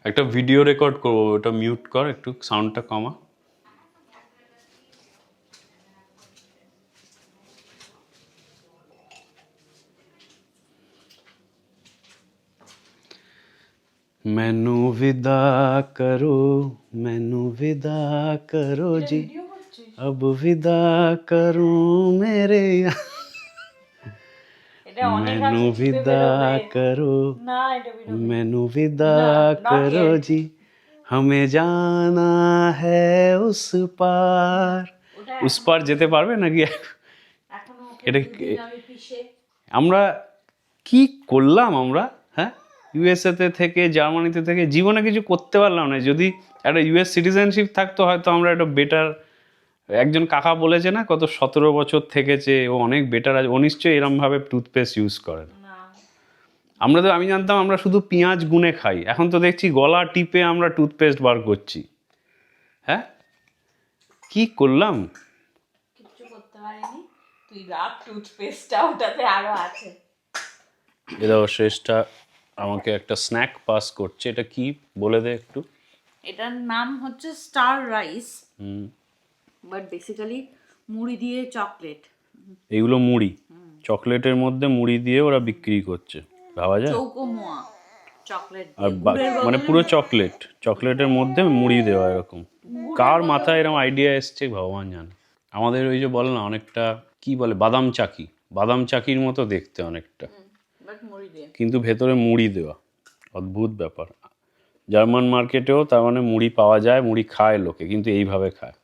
একটা video record করবো, ওটা মিউট কর, একটু সাউন্ডটা কমা। मैनू विदा करो, मैनू विदा करो जी, अब विदा करूं मेरे मैनू विदा करो, मैनू विदा करो जी, हमें जाना है उस पार। उस पार যেতে পারবে নাকি? এটা আমরা কি করলাম আমরা, হ্যাঁ? ইউএসএতে থেকে, জার্মানিতে থেকে জীবনে কিছু করতে পারলাম না। যদি একটা ইউএস সিটিজেনশিপ থাকতো হয়তো আমরা একটা বেটার, একজন কাকা বলেছে না কত 17 বছর থেকেছে, ও অনেক বেটার আছে, ও নিশ্চয়ই এরমভাবে টুথপেস্ট ইউজ করে না। আমরা তো, আমি জানতাম আমরা শুধু পেঁয়াজ গুনে খাই, এখন তো দেখছি গলা টিপে আমরা টুথপেস্ট বার করছি। হ্যাঁ, কি করলাম? কিছু করতে পারিনি, তুই রাখ টুথপেস্টটা, ওটাতে আরো আছে। এটা শেষটা আমাকে একটা স্ন্যাক পাস করছে, এটা কি বলে দে একটু। এটার নাম হচ্ছে স্টার রাইস, বাট বেসিক্যালি মুড়ি দিয়ে চকলেট। এইগুলো মুড়ি, চকলেটের মধ্যে মুড়ি দিয়ে ওরা বিক্রি করছে, ভাবা যায়? চৌকোমোয়া চকলেট আর মানে পুরো চকলেট, চকলেটের মধ্যে মুড়ি দেওয়া এরকম। কার মাথায় এরকম আইডিয়া এসছে ভগবান জানে। আমাদের ওই যে বল না অনেকটা কি বলে বাদাম চাকি, বাদাম চাকির মতো দেখতে অনেকটা, কিন্তু ভেতরে মুড়ি দেওয়া। অদ্ভুত ব্যাপার। জার্মান মার্কেটেও তার মানে মুড়ি পাওয়া যায়, মুড়ি খায় লোকে, কিন্তু এইভাবে খায়।